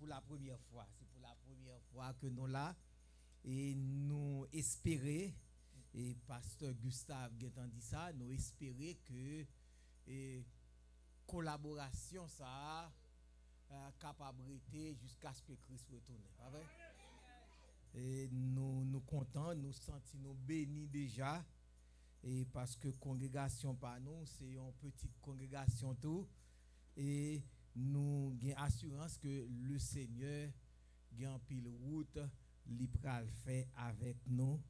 pour la première fois. C'est pour la première fois que nous là. Et nous espérons, et pasteur Gustave Guetan dit ça, nous espérons que collaboration ça capacité jusqu'à ce que Christ retourne. Pas vrai? Et nous comptons, nous sentons nous bénis déjà. Et parce que congrégation par nous, c'est une petite congrégation tout. Et nous avons assurance que le Seigneur a un pile route, il pral fait avec nous.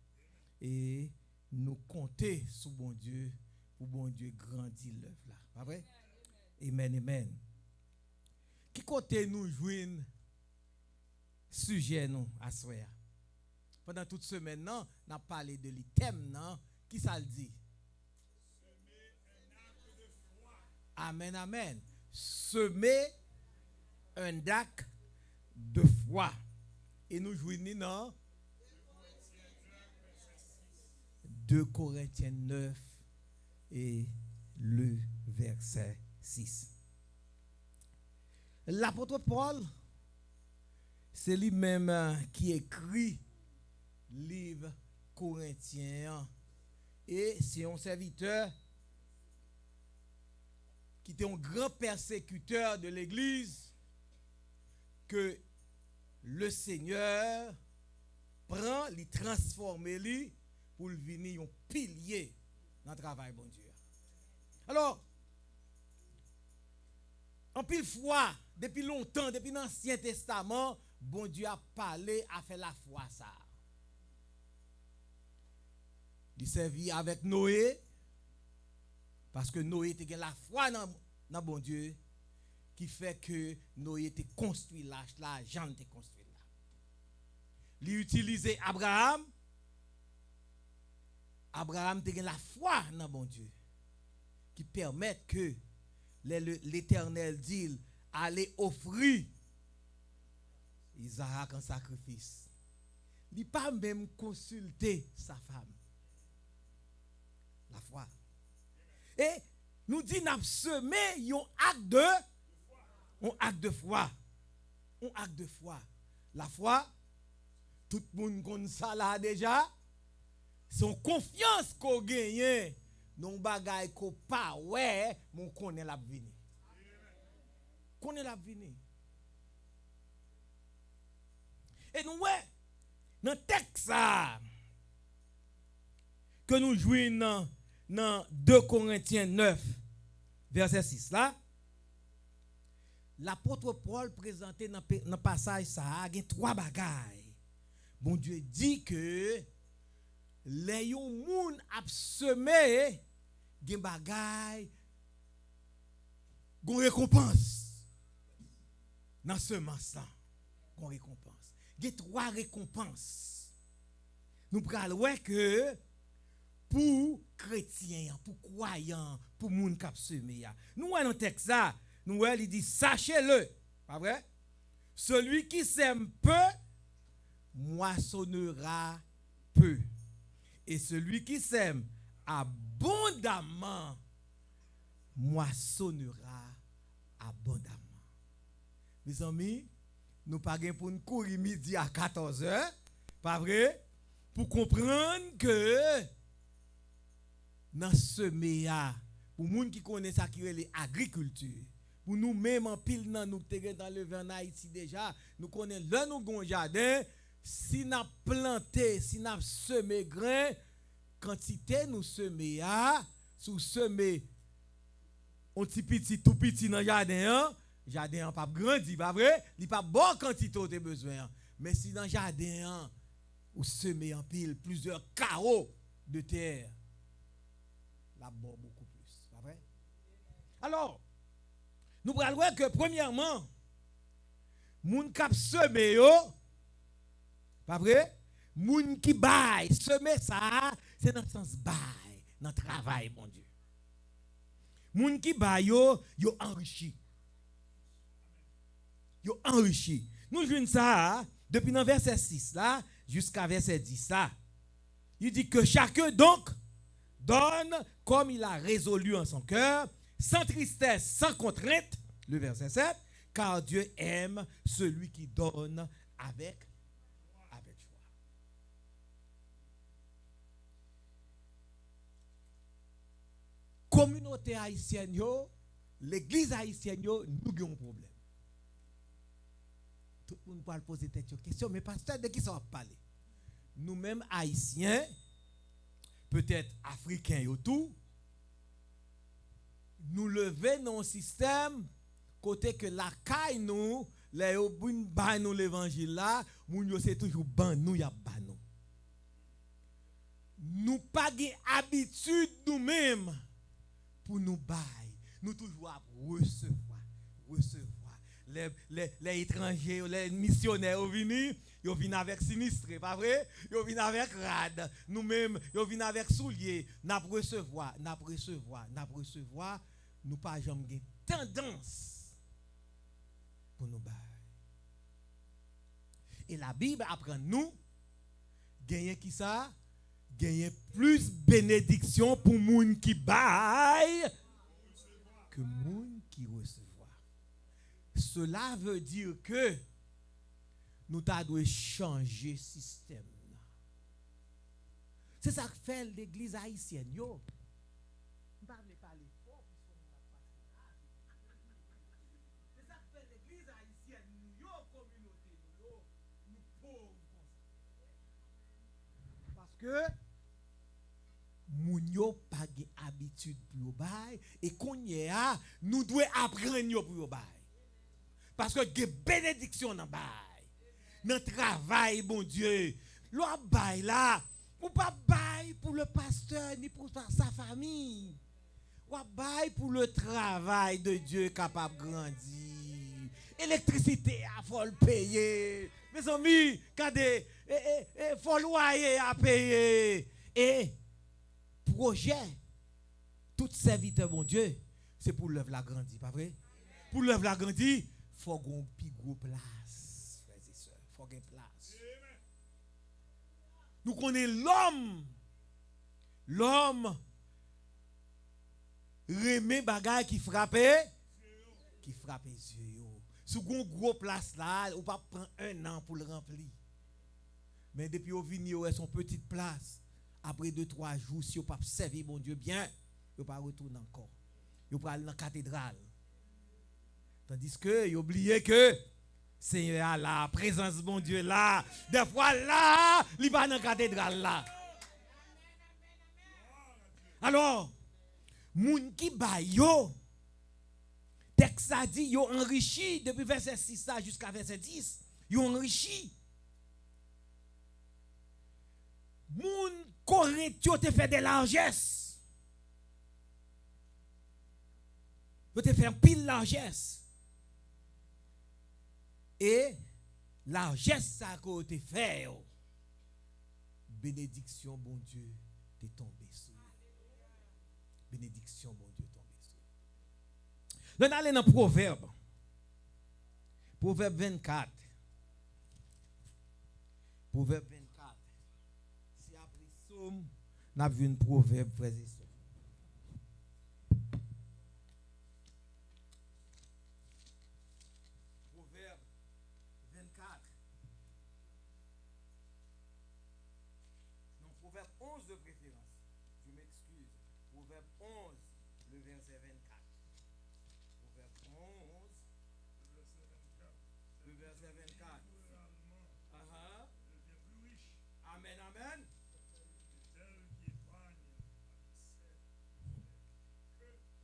Et nous comptons sur bon Dieu, pour bon Dieu grandir l'œuvre là. Pas vrai? Amen, amen. Qui côté nous joindre sujet nous à soir? Pendant toute semaine, non, on a parlé de l'item, non? Qui ça le dit? Amen, amen. Semer un acte de foi. Et nous jouons dans 2 Corinthiens 9 et le verset 6. L'apôtre Paul, c'est lui-même qui écrit le livre Corinthiens. Et c'est un serviteur qui était un grand persécuteur de l'Église que le Seigneur prend, les transforme pour le venir un pilier dans le travail bon Dieu. Alors, en pile fois, depuis longtemps, depuis l'Ancien Testament, bon Dieu a parlé, a fait la foi ça. Il servit avec Noé, parce que Noé était la foi dans bon Dieu, qui fait que Noé était construit là, Jean était construit là. Il utilisait Abraham. Abraham était la foi dans bon Dieu, qui permet que l'Éternel dit, allez offrir Isaac en sacrifice. Il n'a pas même consulté sa femme. La foi. Et nous dit n'a semé un acte de foi. Un acte de foi. La foi, tout le monde connaît ça là déjà. Son confiance qu'on gagne, non bagay qu'on pas ouais, mon connaît la venir. Connaît la venir. Et nous ouais, dans texte ça que nous jouons dans 2 Corinthiens 9 verset 6 là, l'apôtre Paul présenté dans le passage ça, il y a 3 bagailles. Bon Dieu dit que les gens a semé des bagailles, gon récompense dans semence là, gon récompense. Il y a 3 récompenses. Nous prenons ouais que pour chrétiens, pour croyants, pour moun qui a semé. Nous dans le texte là, nous il dit sachez-le, pas vrai? Celui qui sème peu moissonnera peu. Et celui qui sème abondamment moissonnera abondamment. Mes amis, nous pas pour nous courir midi à 14h, pas vrai? Pour comprendre que dans ce méa, pour les gens qui connaissent ça qui est l'agriculture, pour nous même en pile dans nous dans le vin Haïti déjà, nous connaissons là nous gon jardin. Si nous planté, si nous semé grain, quantité nous semé sous semé un petit tout petit dans jardin, jardin pas grandi, pas vrai? Il pas bonne quantité de besoin. Mais si dans jardin ou semé en pile plusieurs carreaux de terre, la bon beaucoup plus, pas vrai? Alors, nous prenons que premièrement, moun k'ap semé yo, pas vrai? Moun qui baille, semer ça, c'est dans le sens baille, dans le travail, mon Dieu. Moun qui baille yo enrichi. Yo enrichi. Nous jouons ça depuis le verset 6 là jusqu'à verset 10 là. Il dit que chacun donc donne comme il a résolu en son cœur, sans tristesse, sans contrainte, le verset 7, car Dieu aime celui qui donne avec joie. Communauté haïtienne, l'église haïtienne, nous avons un problème. Tout le monde peut poser cette question, mais pasteur, de qui ça va parler? Nous-mêmes haïtiens, peut-être africains et tout, nous levons dans un système côté que la caille nous, les ban nous l'évangile là, nous c'est toujours ban nous y a ban nous. Nous pas habitude nous-mêmes pour nous bailler, nous toujours à recevoir. Les étrangers, les missionnaires ils viennent avec sinistre, pas vrai? Ils viennent avec rad. Nous-mêmes, ils viennent avec souliers. N'a recevoir. Nous pas jamais tendance pour nous bailler. Et la Bible apprend nous gagner qui ça? Gagner plus bénédiction pour moun qui baille que moun qui recevoir. Cela veut dire que nous devons changer le système. C'est ça que fait l'église haïtienne. Yo. C'est ça que fait l'église haïtienne. Yo, communauté, nous pauvres. Parce que nous n'avons pas d'habitude pour le bail. Et qu'on y a, nous devons apprendre pour le bail. Parce que il y a bénédiction dans le bail. Dans le travail, bon Dieu. Le bail là, ou pas bail pour le pasteur ni pour sa famille. Ou bail pour le travail de Dieu capable de grandir. Électricité, il faut le payer. Mes amis, quand il faut loyer à payer. Et projet, tout serviteur, bon Dieu, c'est pour l'œuvre la grandir, pas vrai? Pour l'œuvre la grandir, il faut qu'on ait une grosse place, frères et sœurs. Il faut qu'on ait une place. Nous connaissons l'homme. L'homme remet bagaille qui frappe les yeux. Si vous avez une grosse place là, vous ne pouvez pas prendre un an pour le remplir. Mais depuis que vous venez, son petite place. Après 2-3 jours, si vous ne pouvez pas servir mon Dieu bien, vous ne pouvez pas retourner encore. Vous pouvez aller dans la cathédrale. Tandis que vous oubliez que Seigneur la présence de mon Dieu là, des fois là, il va dans la cathédrale là. Alors, moun qui ba yo, texte a dit yo enrichi depuis verset 6 jusqu'à verset 10, yo enrichi. Moun Corinthio te fait des largesses. Yo te fait un pile largesse. Et largesse ça que te fait. Bénédiction bon Dieu t'est tombé sur. Bénédiction bon Dieu tombé sur. Là on allait dans Proverbe. Proverbe 24. Proverbe 24. Si après Somme, on a vu un proverbe, frères et sœurs. Proverbe 24. Non, proverbe 11 de préférence. Je m'excuse. Proverbe 11, le verset 24. Proverbe 11, le verset 24. Amen, amen.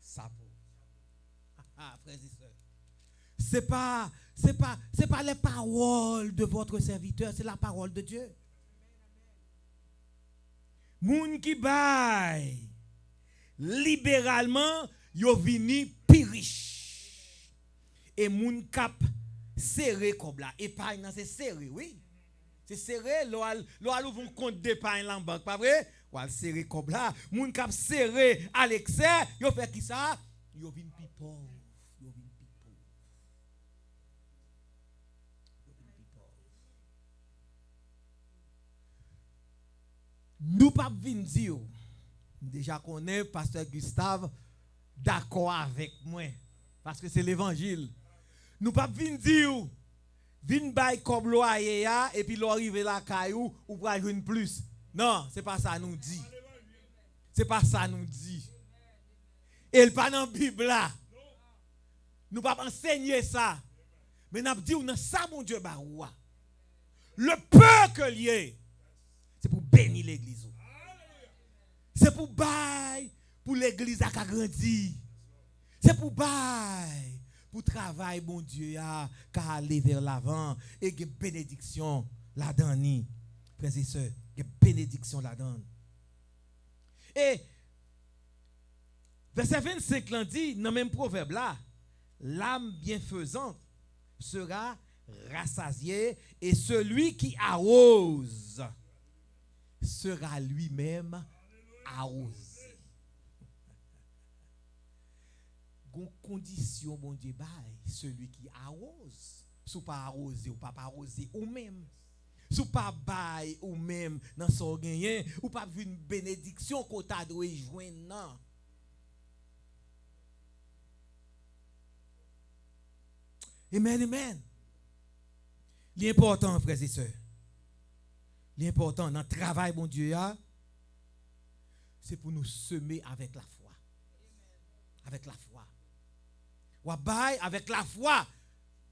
Sapo. Frères et sœurs. C'est pas les paroles de votre serviteur, c'est la parole de Dieu. Moun qui baille libéralement, yo vini pi riche. Et moun cap serré comme là, épargne c'est serré, oui. C'est serré, l'on ouvre un compte d'épargne en banque, pas vrai? Ou al serré comme là, moun cap serré à l'excès, yo fait qui ça? Yo vin pi pauvre. Nous pas vinn dire déjà connaît pasteur Gustave d'accord avec moi parce que c'est l'évangile. Nous pas venir dire vin bay comme loyer et puis l'arriver la caillou ou pour jouer plus. Non, c'est pas ça nous dit. C'est pas ça nous dit. Et le pas dans la Bible là. Nous pas enseigner ça. Mais nous dit dans ça mon Dieu baroua. Le peu que lié c'est pour bénir l'église. C'est pour bail pour l'église à grandir. C'est pour bail pour travail bon Dieu a aller vers l'avant et que bénédiction là-dedans. Frères et sœurs, que bénédiction là-dedans. Et verset 25 là dit dans le même proverbe là, l'âme bienfaisante sera rassasiée et celui qui arrose sera lui-même arrosé. Gon condition bon Dieu bail celui qui arrose, sou pas arroser ou pas arroser ou même. Sou pas bail ou même dans son gagné ou pas vu une bénédiction qu'on t'a doit joindre non. Amen, amen. L'important, frères et sœurs, l'important dans le travail, bon Dieu, c'est pour nous semer avec la foi. Avec la foi. Ou bail avec la foi.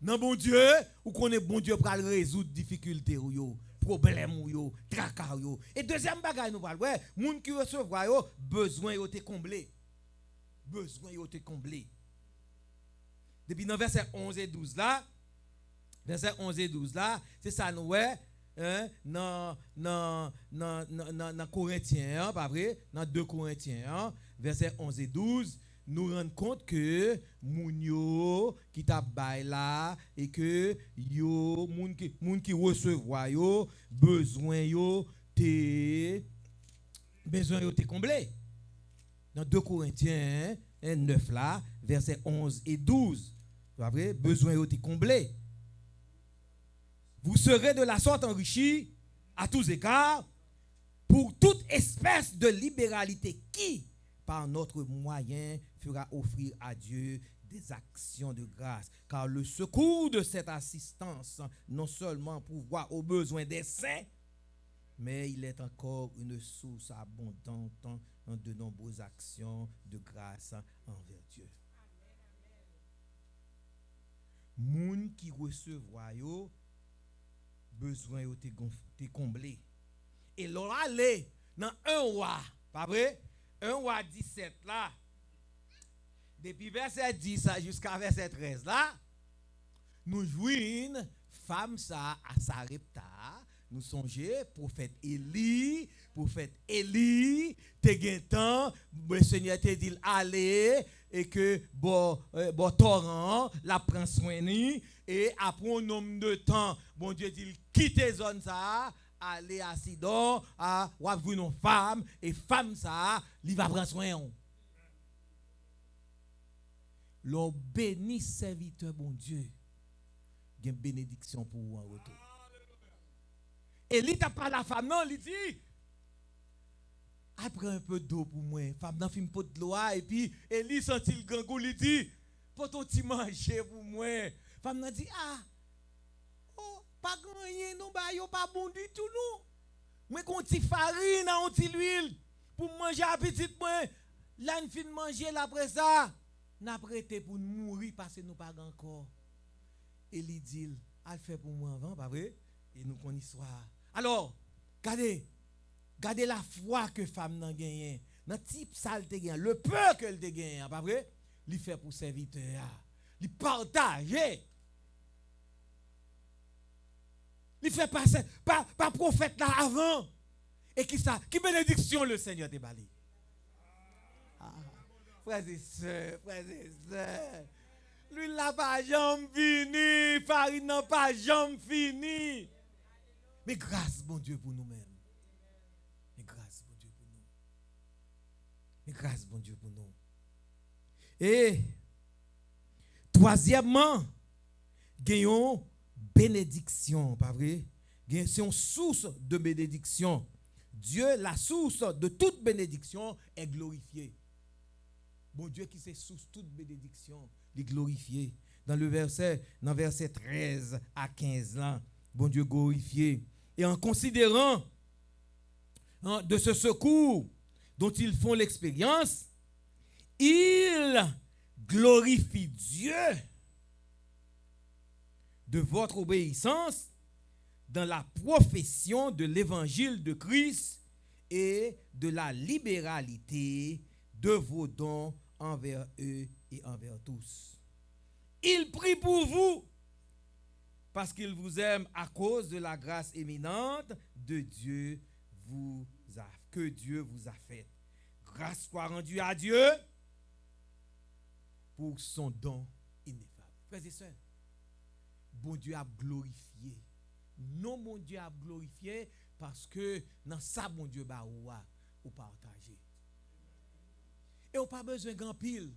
Non, bon Dieu, ou qu'on est bon Dieu pour résoudre difficultés ou yo, problèmes ou yo, tracas ou yo. Et deuxième bagage nous parlons, ouais, moun qui recevra yo, besoin yo te comblé. Besoin yo te comblé. Depuis dans verset 11 et 12 là, verset 11 et 12 là, c'est ça nous ouais, dans Corinthiens, pas vrai, dans 2 Corinthiens, verset 11 et 12, nous rendons compte que moun yo qui t'a bail là et que yo moun qui recevoir yo besoin yo te comblé. Dans 2 Corinthiens 9 là, verset 11 et 12. Pas vrai, besoin yo te comblé. Vous serez de la sorte enrichis à tous égards pour toute espèce de libéralité qui, par notre moyen, fera offrir à Dieu des actions de grâce. Car le secours de cette assistance, non seulement pourvoit aux besoins des saints, mais il est encore une source abondante de nombreuses actions de grâce envers Dieu. Moun qui recevra yo, besoin yo te comblé. Et l'on allait dans 1 roi, pas vrai? 1 roi 17 là, depuis verset 10 jusqu'à verset 13 là, nous jouons femme ça à Sarepta, nous songeons prophète Élie, te gen temps, le Seigneur te dit aller et que bon torrent la prend soin ni et après un nombre de temps, bon Dieu dit quitter zone ça, aller à Sidon, à ou voir une femme et femme ça, il va prendre soin. L'on bénit serviteur bon Dieu. Il y a une bénédiction pour vous en retour. Et il t'a pas la femme non, il dit après un peu d'eau pour moi, femme dans film pot de l'eau et puis Élie senti le gangou, il dit pour ton petit manger pour moi. Femme n'a dit oh pas gagné non ba yo pas bon du tout non. Moi qu'on ti farine, on ti l'huile pour manger à petite moi. Là une fin manger après ça, n'a prêté pour mourir parce que nous pas encore. Élie dit elle fait pour moi avant, pas vrai? Et nous connaissons l'histoire. Alors, Gardez la foi que femme n'a gagné. Dans type ça te gagne, le peu qu'elle te gagne, pas vrai? Il fait pour serviteur, il partage. Il fait passer par prophète là avant. Et qui ça? Qui bénédiction le Seigneur te bali? Frères et sœurs, lui n'a pas jamais fini, farine n'a pas jamais fini. Mais grâce bon Dieu pour nous-mêmes. Grâce, bon Dieu, pour nous. Et, troisièmement, gagnons bénédiction, pas vrai? C'est une source de bénédiction. Dieu, la source de toute bénédiction, est glorifiée. Bon Dieu qui c'est source de toute bénédiction, il est glorifié. dans verset 13 à 15 là, bon Dieu glorifié. Et en considérant de ce secours dont ils font l'expérience, ils glorifient Dieu de votre obéissance dans la profession de l'évangile de Christ et de la libéralité de vos dons envers eux et envers tous. Il prie pour vous parce qu'il vous aime à cause de la grâce éminente de Dieu que Dieu vous a faite. Grâce soit rendue à Dieu pour son don ineffable. Frères et sœurs, bon Dieu a glorifié. Non, mon Dieu a glorifié parce que dans ça, bon Dieu, ou partager. Et on pas besoin de grand pile.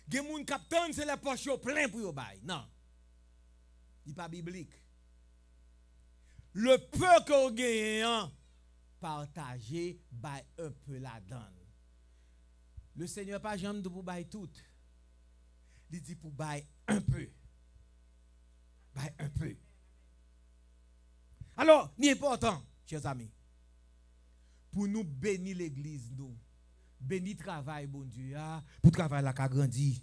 Gen moun captain c'est les poches plein pour yo bay. Non. Il pas biblique. Le peu qu'on gagne partager bay un peu la donne. Le Seigneur pas jamais de pour bay tout. Il dit pour bay un peu. Bay un peu. Alors, ni important, chers amis, pour nous bénir l'église nous. Béni travail, bon Dieu, pour travail là qui a grandi.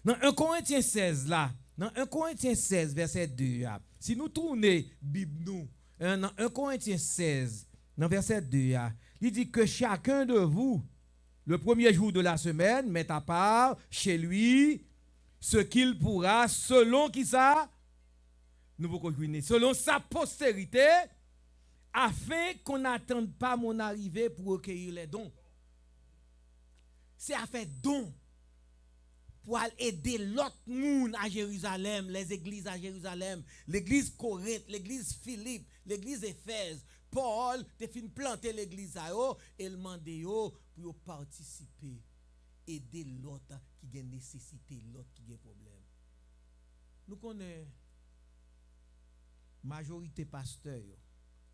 Dans 1 Corinthiens 16, là, dans 1 Corinthiens 16, verset 2, si nous tournons Bible nous, dans 1 Corinthiens 16, dans verset 2, il dit que chacun de vous, le premier jour de la semaine, met à part chez lui ce qu'il pourra, selon qui ça? Nous vous connaissez, selon sa postérité, afin qu'on n'attende pas mon arrivée pour recueillir les dons. C'est à faire don pour aider l'autre monde à Jérusalem, les églises à Jérusalem, l'église Corinthe, l'église Philippe, l'église Éphèse. Paul te fin planter l'église à eux et le mandé pour participer, aider l'autre qui a nécessité, l'autre qui a problème. Nous connaissons majorité pasteur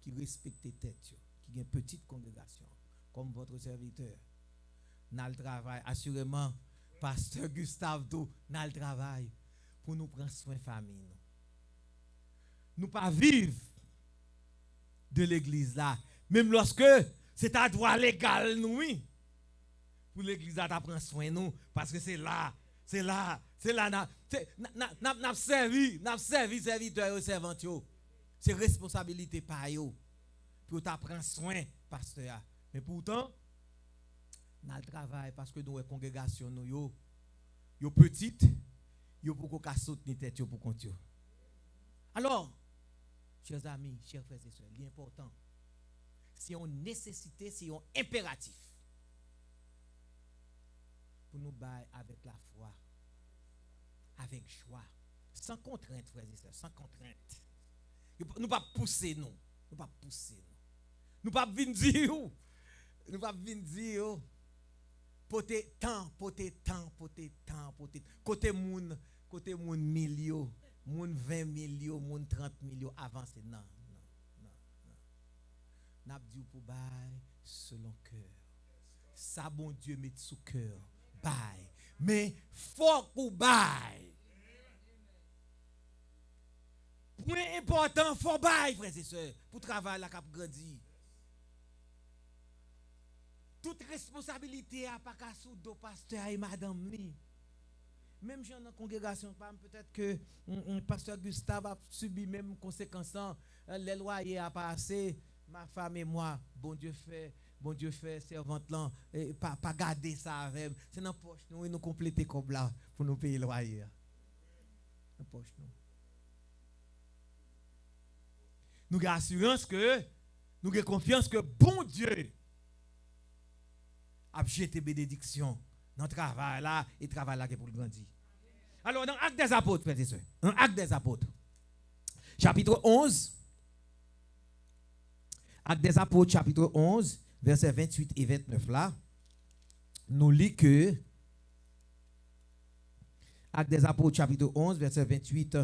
qui respecte tête, qui a une petite congrégation, comme votre serviteur. Dans le travail, assurément, pasteur Gustave Do, dans le travail, pour nous prendre soin de la famille. Nous ne pas vivre de l'église là, même lorsque c'est à droit légal, nous, oui. Pour l'église là, tu prends soin de nous, parce que c'est là, n'a servi serviteur et servante. C'est responsabilité par eux, pour t'apprendre soin, pasteur. Mais pourtant, dans le travail, parce que nous, la congrégation, nous, yo petite, yo pour qu'on soutenir tête pour compter. Alors, chers amis, chers frères et sœurs, l'important, c'est une nécessité, c'est un impératif pour nous bailler avec la foi, avec joie, sans contrainte, frères et sœurs, sans contrainte. Nous pas pousser nous, nous pas venir dire, poté temps, côté moun millions, moun 20 millions, moun 30 millions avancé non. N'a dit pour bail selon cœur. Ça bon Dieu met sous cœur, bail. Mais faut pour bail. Point important, faut bail frères et sœurs pour travailler la cap grandi. Toute responsabilité à pas qu'à sous do pasteur et madame ni. Même dans la congrégation, peut-être que pasteur Gustave a subi même conséquences. Les loyers a passé, ma femme et moi, bon Dieu fait, servante là, pas garder ça avec. C'est dans poche nous compléter comme là pour nous payer le loyer. Dans poche nous. Nous avons assurance que, nous avons confiance que bon Dieu a jeté bénédiction dans le travail là et le travail là qui est pour grandir. Alors, dans l'Acte des Apôtres, frères et sœurs, dans l'Acte des Apôtres, chapitre 11, Acte des Apôtres, chapitre 11, versets 28 et 29 là, nous lisons que, Acte des Apôtres, chapitre 11, versets 28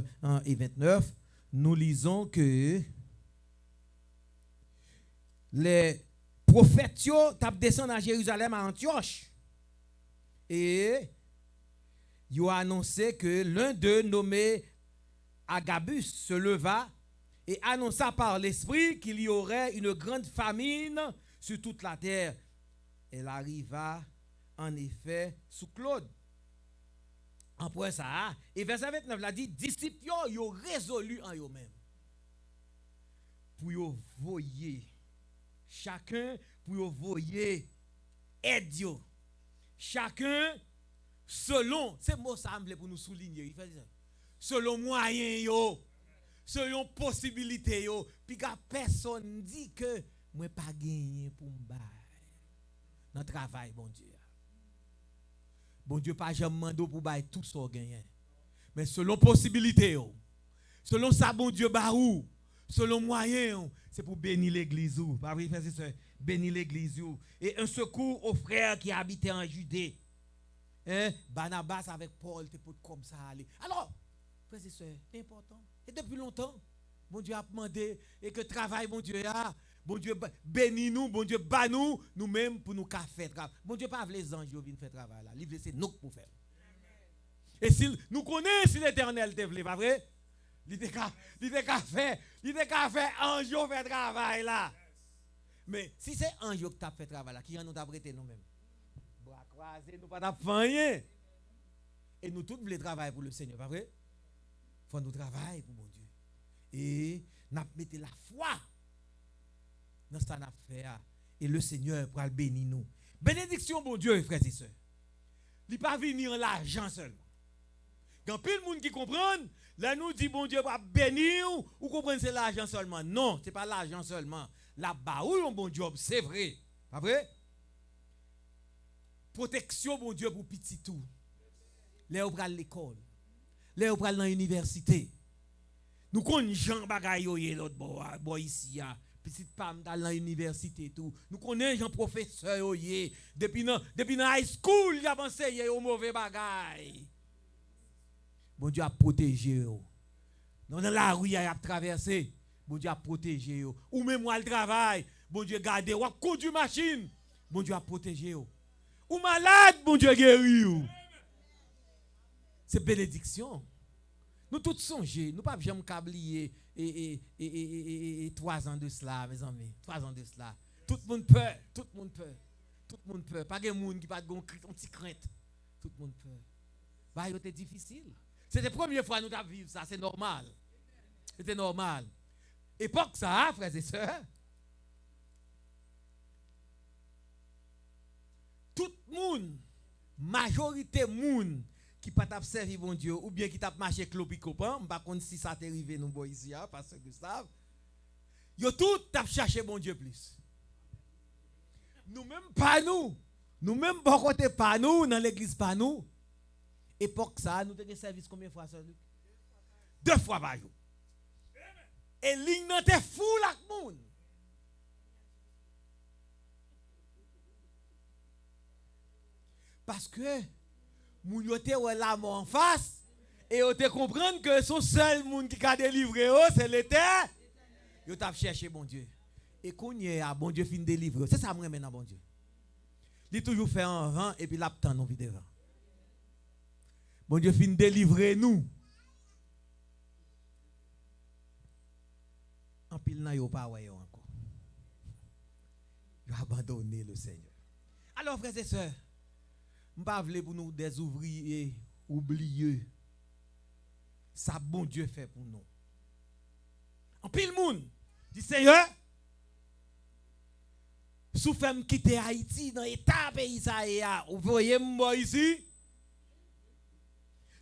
et 29, nous lisons que les prophètes tap descend à Jérusalem à Antioche et ils ont annoncé que l'un d'eux nommé Agabus se leva et annonça par l'esprit qu'il y aurait une grande famine sur toute la terre. Elle arriva en effet sous Claude. Après ça, et verset 29 l'a dit, disciples yo résolu en eux-mêmes pour yo voyer chacun pour yo voyer aide yo chacun selon, c'est mot ça pour nous souligner, il fait ça. Selon moyen yo, selon possibilité yo, puis que personne dit que moi pas gagné pour me bailler dans travail bon Dieu. Bon Dieu pas jamais mandé pour bailler tout ça gagné. Mais selon possibilité yo, selon ça bon Dieu barou, selon moyen, c'est pour bénir l'église ou pas vrai frère et sœur, bénir l'église ou et un secours aux frères qui habitaient en Judée. Hein? Barnabas avec Paul te pour comme ça aller. Alors frères et sœurs, important. Et depuis longtemps, bon Dieu a demandé et que travail bon Dieu a, bon Dieu bénit nous, bon Dieu bat nous, nous-mêmes pour nous faire travail. Bon Dieu pas les anges viennent faire travail là, livre c'est nous pour faire. Et si nous connaissons si l'Éternel te voulait, pas vrai? Il était qu'à faire ange faire travail là. Mais si c'est ange qui t'a fait travail là, qui en nous t'a prêté nous-mêmes. Bras croisés, nous pas t'a fait rien. Et nous tous voulons travailler pour le Seigneur, pas vrai? Faut nous travailler pour mon Dieu. Et nous mettons la foi dans ce qu'on a fait. Et le Seigneur pourra le bénir nous. Bénédiction, bon Dieu, frères et sœurs. Il ne pas venir l'argent seulement. Quand plus de monde qui comprend, là nous dit bon Dieu va bénir ou comprenez c'est l'argent seulement. Non, c'est pas l'argent seulement. Là-bas où un bon job, c'est vrai. Pas vrai? Protection bon Dieu pour petit tout. Là où pral l'école. Là où pral dans l'université. Nous connaissons Jean bagay yoye l'autre boy ici a. Petit pam dans l'université tout. Nous connaissons Jean professeur yoye depuis dans high school, il a enseigné au mauvais bagay. Bon Dieu a protégé yo. Dans la rue il a traversé, bon Dieu a protégé yo. Ou même moi le travail, bon Dieu garder ou conduire machine, bon Dieu a protégé yo. Ou malade, bon Dieu guéri yo. C'est bénédiction. Nous tous songez, nous pas jamais oublier et 3 ans de cela mes amis, 3 ans de cela. Tout le monde peur, tout le monde peur. Tout le monde peur, pas de monde qui pas de petit crainte. Tout le monde peur. Bah c'était difficile. C'était la première fois que nous avons vécu ça, c'est normal. C'était normal. Époque ça, frères et sœurs. Tout le monde, majorité monde qui pas t'a servi bon Dieu ou bien qui t'a marché clopi copain, pas contre si ça t'est arrivé nous boy ici parce que Gustave. Yo tout t'a cherché bon Dieu plus. Nous même pas nous même bon côté pas nous dans l'église pas nous. Époque ça, nous avons service combien de fois ça? 2 fois par jour. Et ligne nan te fou la moun. Parce que moun yo te wè la mort en face et yo te comprendre que son seul moun qui a délivré c'est l'Éternel. Yo t'a cherché bon Dieu. Et qu'on y a bon Dieu fin délivrer. C'est ça moi maintenant bon Dieu. Il toujours fait en vent et puis l'attend non vite devant. Bon Dieu fin délivrer nous. En pile nan yo pas ouais encore. Yo abandonné le Seigneur. Alors frères et sœurs, m'pa vle pour nous des ouvriers oublieux. Ça bon Dieu fait pour nous. En pile monde dit Seigneur, sous femme quitter Haïti dans état pays ça vous voyez moi ici.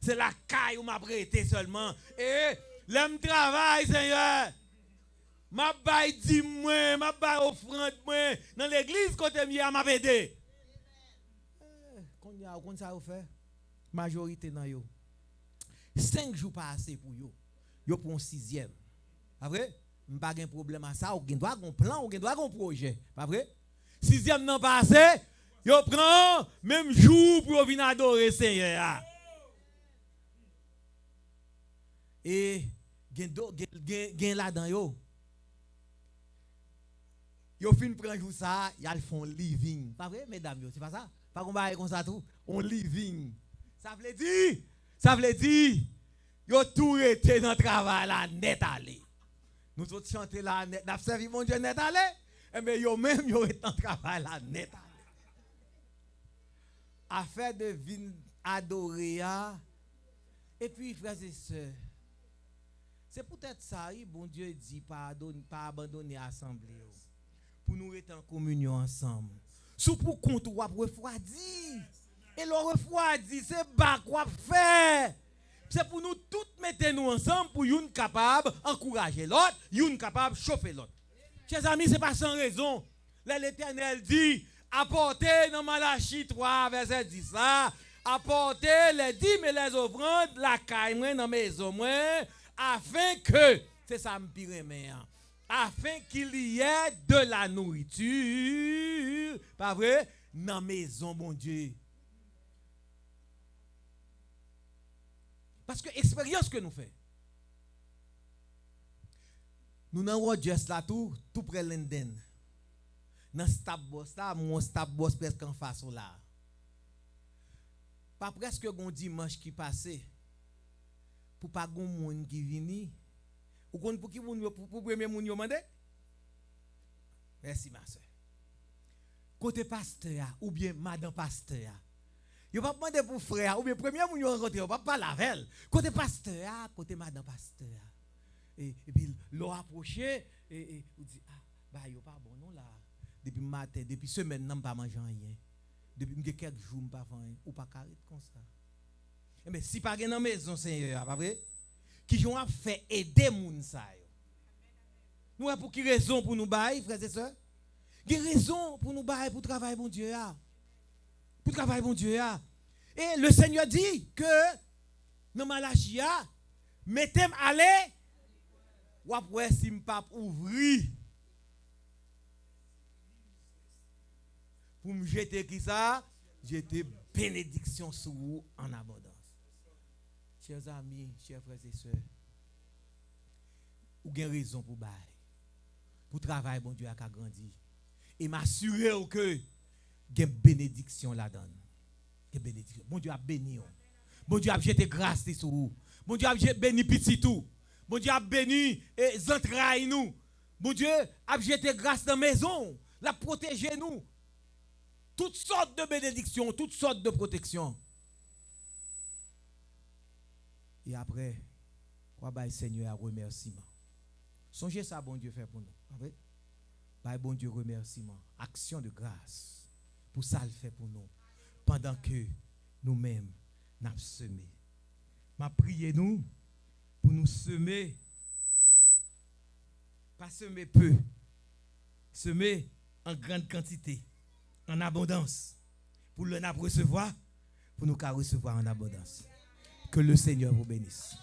C'est la caille où m'a prêté seulement. Et l'aime travail, Seigneur. M'a bail 10 mois, m'a bail offrande moi dans l'église côté mia m'a aidé. Qu'on ça fait majorité dans yo. 5 jours pas assez pour yo. Yo pour un 6e. Pas vrai? M'pas gain problème à ça, ou gain doit un plan, ou gain doit un projet. Pas vrai? 6e non pas assez, yo prend même jour pour venir adorer Seigneur. Et gen là dans yo fin prend jour ça y a le font living pas vrai mesdames yo c'est pas ça pas qu'on bail comme ça tout on living ça veut dire Yo tout été dans le travail là, net allé. Nous autres chanter là, net, n'a servi mon Dieu net allé. Et bien, yo même, yo est dans le travail là, net allé. Affaire de vin adorer. Et puis, frères et sœurs, c'est peut-être ça, bon Dieu dit, pas abandonner l'assemblée. Pour nous être en communion ensemble. Sous pour compte ou refroidi. Et le refroidi, c'est bas quoi faire. C'est pour nous tous mettre nous ensemble pour nous capable encourager l'autre, nous capable chauffer l'autre. Chers amis, c'est pas sans raison. L'Éternel dit, apportez dans Malachie 3, verset 10 là, apportez les dîmes et les offrandes, la caille dans la maison, afin que, c'est ça me pire, afin qu'il y ait de la nourriture, pas vrai, dans la maison, mon Dieu. Parce que l'expérience que nous faisons, nous avons Rogers là tout près de Linden. Dans Stab Boss là, mon Stab Boss presque en face là. Pas presque un dimanche qui passait, pour pas gon monde qui vini. Ou kon pour qui moun pour premier moun yo mandé? Merci ma soeur. Côté pasteur ou bien madame pasteur. Yo pas demander pour frère ou bien premier moun yo rencontrer, on pas parler avec. Côté pasteur, côté madame pasteur. Et puis l'on approché et on dit bah yo pas bon non là. Depuis matin, depuis semaine n'a pas mangé rien. Depuis quelques jours pas faire rien ou pas carré comme ça. Mais si pas dans maison Seigneur, pas vrai? Qui ont fait aider moun sa yo. Nous pour qui raison pour nous bailler frères et sœurs? Qui raison pour nous bailler pour travailler bon Dieu là. Pour travailler bon Dieu là. Et le Seigneur dit que dans Malachie mettez-moi aller ou après si m'pa ouvrir pour me jeter qui ça? Jeter bénédiction sur vous en abondance. Chers amis, chers frères et sœurs, vous avez raison pour bailler. Pour travailler, bon Dieu a grandi. Et m'assurer que il y a une bénédiction là-dedans. Bon Dieu a béni. Bon Dieu a jeté grâce sur vous. Bon Dieu a béni petit tout. Bon Dieu a béni les entrailles nous. Bon Dieu a jeté grâce dans la maison. La protéger nous. Toutes sortes de bénédictions, toutes sortes de protections. Et après, quoi bah Seigneur a remerciement. Songez ça, bon Dieu fait pour nous. Bah bon Dieu remerciement. Action de grâce. Pour ça le fait pour nous. Pendant que nous-mêmes nous semé. Ma prié nous pour nous semer. Pas semer peu. Semer en grande quantité. En abondance. Pour le recevoir. Pour nous recevoir en abondance. Que le Seigneur vous bénisse.